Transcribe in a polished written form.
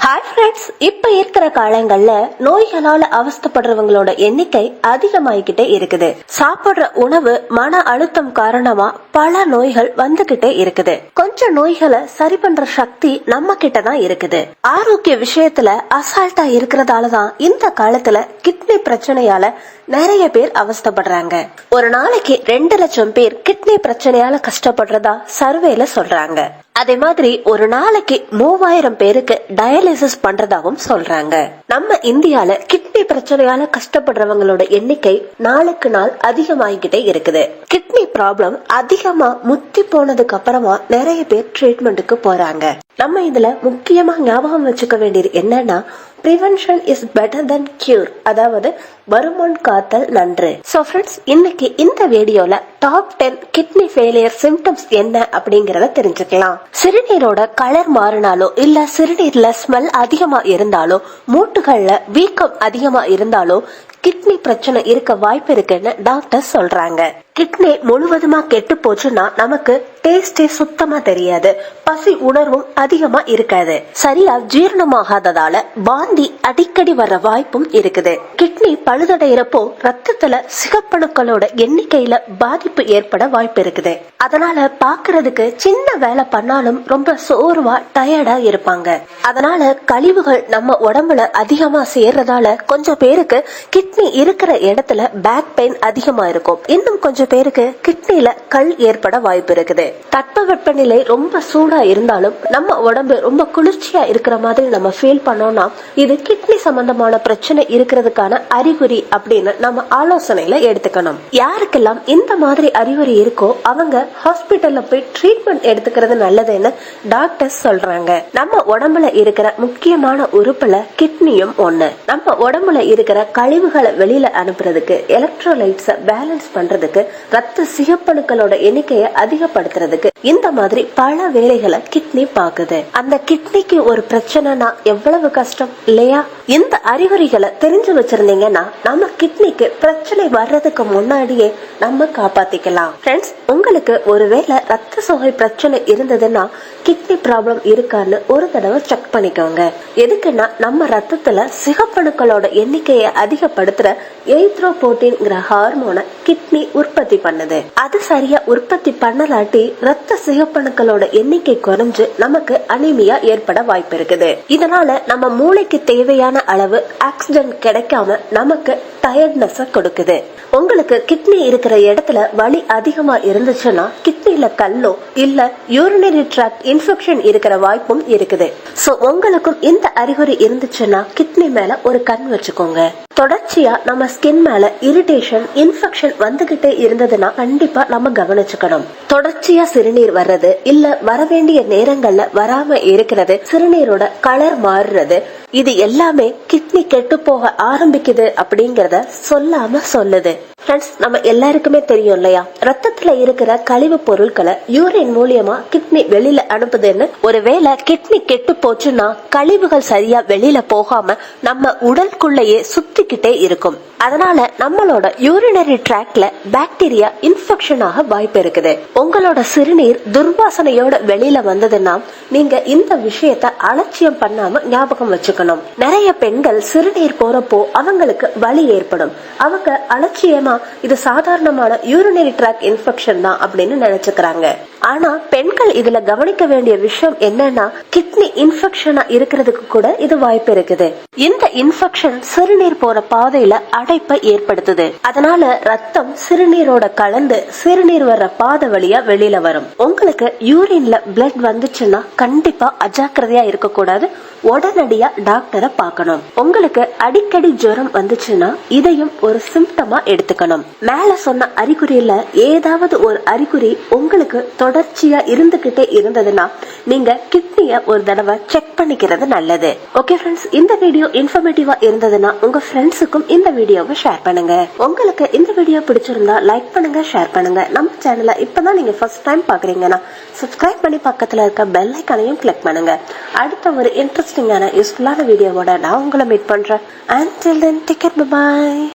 Hi friends, இப்ப இருக்கிற காலங்கள்ல நோய்களால அவஸ்தப்படுறவங்களோட எண்ணிக்கை அதிகமாகிக்கிட்டே இருக்குது. சாப்பிடுற உணவு, மன அழுத்தம் காரணமா பல நோய்கள் வந்துகிட்டே இருக்குது. கொஞ்சம் நோய்களை சரி பண்ற சக்தி நம்ம கிட்ட தான் இருக்குது. ஆரோக்கிய விஷயத்துல அசால்ட்டா இருக்கிறதாலதான் இந்த காலத்துல கிட்னி பிரச்சனையால நிறைய பேர் அவஸ்தப்படுறாங்க. ஒரு நாளைக்கு 2 லட்சம் பேர் கிட்னி பிரச்சனையால கஷ்டப்படுறதா சர்வேல சொல்றாங்க. அதே மாதிரி ஒரு நாளைக்கு 3000 பேருக்கு டயாலிசிஸ் பண்றதாகவும் சொல்றாங்க. நம்ம இந்தியால கிட்னி பிரச்சனையால கஷ்டப்படுறவங்களோட எண்ணிக்கை நாளுக்கு நாள் அதிகமாகிக்கிட்டே இருக்குது. கிட்னி ப்ராப்ளம் அதிகமா முத்தி போனதுக்கு அப்புறமா நிறைய பேர் ட்ரீட்மெண்ட்டுக்கு போறாங்க. நம்ம இதுல முக்கியமா ஞாபகம் வச்சுக்க வேண்டியது என்னன்னா, prevention is better than cure. அதாவது வருமுன் காத்தல் நன்று. சோ ஃப்ரெண்ட்ஸ், இன்னைக்கு இந்த வீடியோல டாப் 10 கிட்னி ஃபெயிலியர் சிம்டம்ஸ் என்ன அப்படிங்கறத தெரிஞ்சுக்கலாம். சிறுநீரோட கலர் மாறினாலோ, இல்ல சிறுநீர்ல ஸ்மெல் அதிகமா இருந்தாலோ, மூட்டுகள்ல வீக்கம் அதிகமா இருந்தாலோ கிட்னி பிரச்சனை இருக்க வாய்ப்பு இருக்குன்னு டாக்டர் சொல்றாங்க. கிட்னி முழுவதுமா கெட்டு போச்சுன்னா நமக்கு டேஸ்டே சுத்தமா தெரியாது, பசி உணர்வும் அதிகமா இருக்காது, சரியா ஜீரணமாகாததால வாந்தி அடிக்கடி வர்ற வாய்ப்பும் இருக்குது. கிட்னி பழுதடைகிறப்போ ரத்தத்துல சிகப்பணுக்களோட எண்ணிக்கையில பாதிப்பு ஏற்பட வாய்ப்பு இருக்குது. அதனால பாக்குறதுக்கு சின்ன வேலை பண்ணாலும் ரொம்ப சோர்வா டயர்டா இருப்பாங்க. அதனால கழிவுகள் நம்ம உடம்புல அதிகமா சேர்றதால கொஞ்சம் பேருக்கு கிட்னி இருக்கிற இடத்துல பேக் பெயின் அதிகமா இருக்கும். இன்னும் கொஞ்சம் பேருக்கு கிட்னில கல் ஏற்பட வாய்ப்பு இருக்குது. தட்பவெப்பநிலை ரொம்ப சூடா இருந்தாலும் நம்ம உடம்பு ரொம்ப குளிர்ச்சியா இருக்கிற மாதிரி நம்ம ஃபீல் பண்ணோம்னா இது கிட்னி சம்பந்தமான பிரச்சனை இருக்கிறதுக்கான அறிகுறி அப்படின்னு நம்ம ஆலோசனையில எடுத்துக்கணும். யாருக்கெல்லாம் இந்த மாதிரி அறிகுறி இருக்கோ அவங்க ஹாஸ்பிட்டல்ல போய் ட்ரீட்மெண்ட் எடுத்துக்கிறது நல்லதுன்னு டாக்டர் சொல்றாங்க. நம்ம உடம்புல இருக்கிற முக்கியமான உறுப்புல கிட்னியும் ஒண்ணு. நம்ம உடம்புல இருக்கிற கழிவுகளை வெளியில அனுப்புறதுக்கு, எலக்ட்ரோலைட்ஸ பேலன்ஸ் பண்றதுக்கு, ரத்த சிகப்பணுக்களோட எண்ணிக்கையை அதிகப்படுத்துறதுக்கு இந்த மாதிரி பல வேலைகளை கிட்னி பாக்குது. அந்த கிட்னிக்கு ஒரு பிரச்சனைனா எவ்வளவு கஷ்டம் இல்லையா? இந்த அறிகுறிகளை தெரிஞ்சு வச்சிருந்தீங்கன்னா நம்ம கிட்னிக்கு பிரச்சனை வர்றதுக்கு முன்னாடியே நம்ம காப்பாத்திக்கலாம். ஃப்ரெண்ட்ஸ், உங்களுக்கு ஒருவேளை ரத்த சோகை பிரச்சனை இருந்ததுன்னா கிட்னி ப்ராப்ளம் இருக்கான்னு ஒரு தடவை செக் பண்ணிக்கோங்க. எதுக்குன்னா நம்ம ரத்தத்துல சிகப்பணுக்களோட எண்ணிக்கையை அதிகப்படுத்துற எரித்ரோபோட்டின்ங்கிற ஹார்மோனை கிட்னி உற்பத்தி பண்ணுது. அது சரியா உற்பத்தி பண்ணலாட்டி ரத்த சிகப்பணுக்களோட எண்ணிக்கை குறைஞ்சு நமக்கு அனீமியா ஏற்பட வாய்ப்பு இருக்குது. இதனால நம்ம மூளைக்கு தேவையான அளவு ஆக்சிஜன் கிடைக்காம நமக்கு டயர்ட்னஸ் கொடுக்குது. உங்களுக்கு கிட்னி இருக்கிற இடத்துல வலி அதிகமா இருந்துச்சுன்னா கிட்னில கல்லோ இல்ல யூரினரி ட்ராக்ட் இன்ஃபெக்ஷன் இருக்கிற வாய்ப்பும் இருக்குது. சோ உங்களுக்கும் இந்த அறிகுறி இருந்துச்சுன்னா கிட்னி மேல ஒரு கண் வச்சுக்கோங்க. தொடர்ச்சியா நம்ம ஸ்கின் மேல இரிட்டேஷன், இன்ஃபெக்ஷன் வந்துகிட்டே இருந்ததுன்னா கண்டிப்பா நம்ம கவனிச்சுக்கணும். தொடர்ச்சியா சிறுநீர் வர்றது, இல்ல வரவேண்டிய நேரங்கள்ல வராம இருக்கிறது, சிறுநீரோட கலர் மாறுறது, இது எல்லாமே கிட்னி கெட்டு போக ஆரம்பிக்குது அப்படிங்கறத சொல்லாம சொல்லுது. ஃப்ரெண்ட்ஸ், நம்ம எல்லாருக்குமே தெரியும் இல்லையா, ரத்தத்துல இருக்கிற கழிவு பொருட்களை யூரின் மூலியமா கிட்னி வெளியில அனுப்புதுன்னு. ஒருவேளை கிட்னி கெட்டு போச்சுன்னா கழிவுகள் சரியா வெளியில போகாம நம்ம உடலுக்குள்ளேயே சுத்திக்கிட்டே இருக்கும். அதனால நம்மளோட யூரினரி ட்ராக்ட்ல பாக்டீரியா இன்ஃபெக்ஷன் ஆக வாய்ப்பு இருக்குது. உங்களோட சிறுநீர் துர்வாசனையோட வெளியில வந்ததுன்னா நீங்க இந்த விஷயத்த அலட்சியம் பண்ணாம ஞாபகம் வச்சுக்கணும். நிறைய பெண்கள் சிறுநீர் போறப்போ அவங்களுக்கு வலி ஏற்படும். அவங்க அலட்சியமா இது சாதாரணமான யூரினரி ட்ராக் இன்ஃபெக்ஷன் தான் அப்படின்னு நினைச்சுக்கிறாங்க. ஆனா பெண்கள் இதுல கவனிக்க வேண்டிய விஷயம் என்னன்னா, கிட்னி இன்ஃபெக்ஷனா இருக்கிறதுக்கு கூட இது வாய்ப்பு இருக்குது. இந்த இன்ஃபெக்ஷன் சிறுநீர் போற பாதையில அடைப்பை ஏற்படுத்துது. அதனால ரத்தம் சிறுநீரோட கலந்து சிறுநீர் வர்ற பாதை வழியா வெளியில வரும். உங்களுக்கு யூரின்ல பிளட் வந்துச்சுன்னா கண்டிப்பா அஜாக்கிரதையா இருக்க கூடாது, உடனடியா டாக்டரை பார்க்கணும். உங்களுக்கு அடிக்கடி ஜுரம் வந்துச்சுன்னா இதையும் ஒரு சிம்டமா எடுத்துக்கணும். மேல சொன்ன அறிகுறியில ஏதாவது ஒரு அறிகுறி உங்களுக்கு தொடர்ச்சியா இருந்துகிட்டே இருந்ததுன்னா நீங்க கிட்னிய ஒரு தடவை செக் பண்ணிக்கிறது நல்லது. ஓகே ஃப்ரெண்ட்ஸ், இந்த வீடியோ இன்ஃபர்மேட்டிவா இருந்ததுன்னா உங்க ஃப்ரெண்ட்ஸுக்கும் இந்த வீடியோவை ஷேர் பண்ணுங்க. உங்களுக்கு இந்த வீடியோ பிடிச்சிருந்தா லைக் பண்ணுங்க, ஷேர் பண்ணுங்க. நம்ம சேனலை இப்பதான் நீங்க ஃபர்ஸ்ட் டைம் பாக்குறீங்கன்னா சப்ஸ்கிரைப் பண்ணி பக்கத்துல இருக்க பெல் ஐகானையும் கிளிக் பண்ணுங்க. அடுத்த ஒரு இன்ட்ரெஸ்டிங்கான யூஸ்ஃபுல்லான வீடியோவோட நான் உங்களை மீட் பண்றேன். Until then, take care, bye bye.